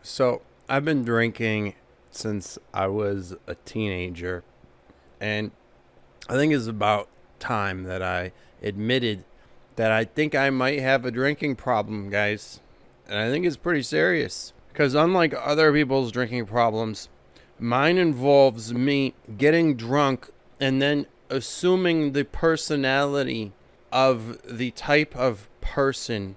So I've been drinking since I was a teenager, and I think it's about time that I admitted that I think I might have a drinking problem, guys. And I think it's pretty serious. Because unlike other people's drinking problems, mine involves me getting drunk and then assuming the personality of the type of person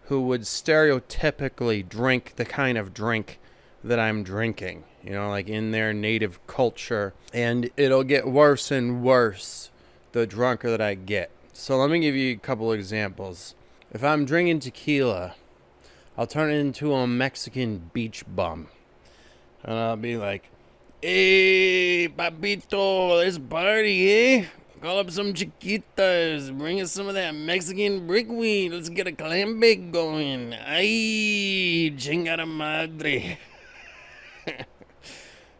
who would stereotypically drink the kind of drink that I'm drinking, like in their native culture. And it'll get worse and worse the drunker that I get. So let me give you a couple examples. If I'm drinking tequila, I'll turn it into a Mexican beach bum. And I'll be like, "Hey, papito, let's party, eh? Call up some chiquitas. Bring us some of that Mexican brickweed. Let's get a clam bake going. Ay, chingada madre."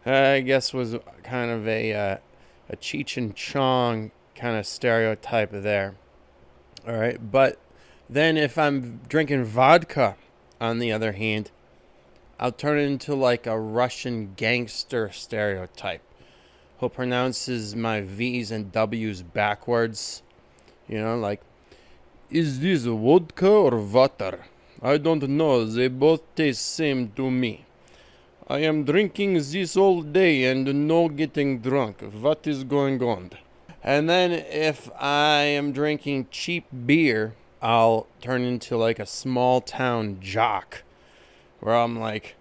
I guess was kind of a Cheech and Chong kind of stereotype there. All right, but then if I'm drinking vodka, on the other hand, I'll turn it into like a Russian gangster stereotype who pronounces my V's and W's backwards. Like, "Is this vodka or water? I don't know. They both taste same to me. I am drinking this all day and no getting drunk. What is going on?" And then if I am drinking cheap beer, I'll turn into like a small town jock where I'm like,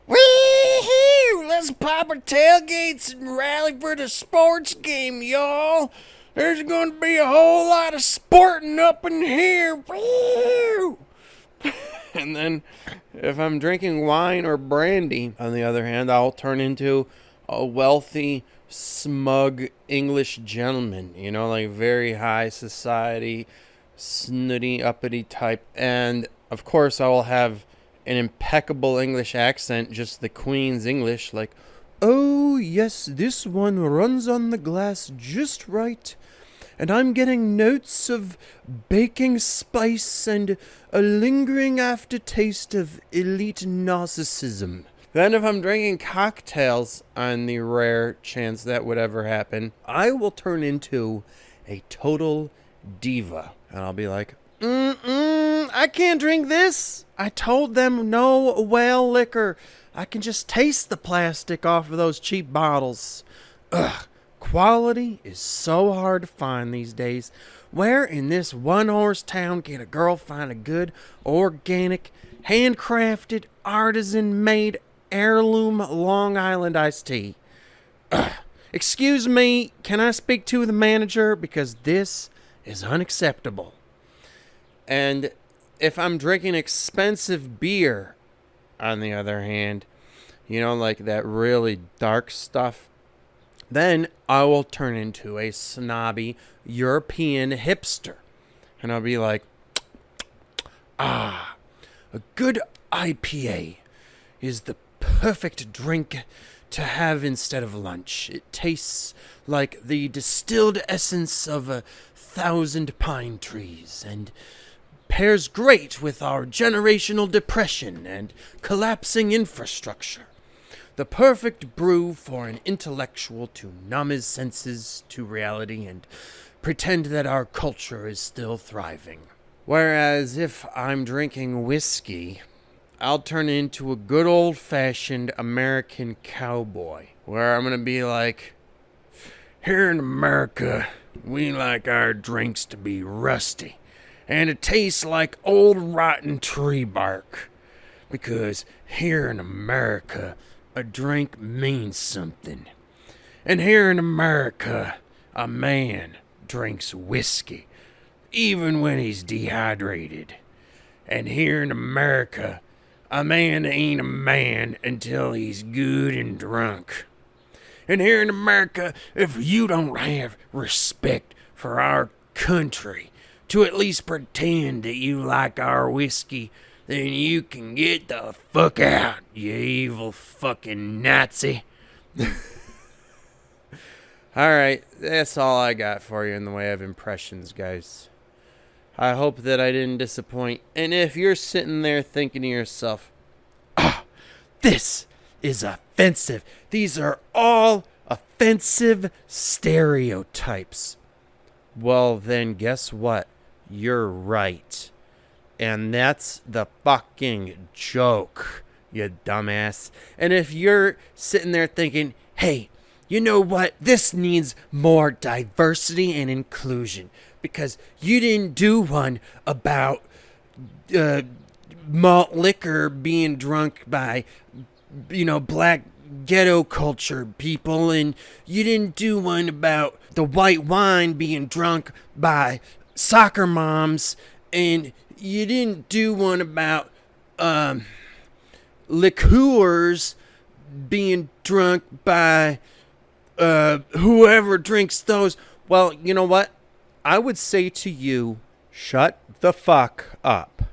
"Wee-hoo! Let's pop our tailgates and rally for the sports game, y'all. There's going to be a whole lot of sporting up in here. Woo!" And then if I'm drinking wine or brandy, on the other hand, I'll turn into a wealthy, smug English gentleman, like very high society, snooty, uppity type. And of course, I will have an impeccable English accent, just the Queen's English, like, "Oh, yes, this one runs on the glass just right. And I'm getting notes of baking spice and a lingering aftertaste of elite narcissism." Then if I'm drinking cocktails, on the rare chance that would ever happen, I will turn into a total diva. And I'll be like, "I can't drink this. I told them no whale liquor. I can just taste the plastic off of those cheap bottles. Ugh. Quality is so hard to find these days. Where in this one-horse town can a girl find a good, organic, handcrafted, artisan-made, heirloom Long Island iced tea? Excuse me, can I speak to the manager? Because this is unacceptable." And if I'm drinking expensive beer, on the other hand, like that really dark stuff, then I will turn into a snobby European hipster. And I'll be like, a good IPA is the perfect drink to have instead of lunch. It tastes like the distilled essence of 1,000 pine trees and pairs great with our generational depression and collapsing infrastructure. The perfect brew for an intellectual to numb his senses to reality and pretend that our culture is still thriving. Whereas if I'm drinking whiskey, I'll turn into a good old-fashioned American cowboy, where I'm going to be like, "Here in America, we like our drinks to be rusty and to taste like old rotten tree bark. Because here in America, a drink means something. And here in America, a man drinks whiskey, even when he's dehydrated. And here in America, a man ain't a man until he's good and drunk. And here in America, if you don't have respect for our country, to at least pretend that you like our whiskey, then you can get the fuck out, you evil fucking Nazi." Alright, that's all I got for you in the way of impressions, guys. I hope that I didn't disappoint. And if you're sitting there thinking to yourself, This is offensive. These are all offensive stereotypes. Well, then guess what? You're right. And that's the fucking joke, you dumbass. And if you're sitting there thinking, hey, you know what? This needs more diversity and inclusion, because you didn't do one about malt liquor being drunk by, black ghetto culture people, and you didn't do one about the white wine being drunk by soccer moms, and you didn't do one about liqueurs being drunk by whoever drinks those. Well, you know what? I would say to you, shut the fuck up.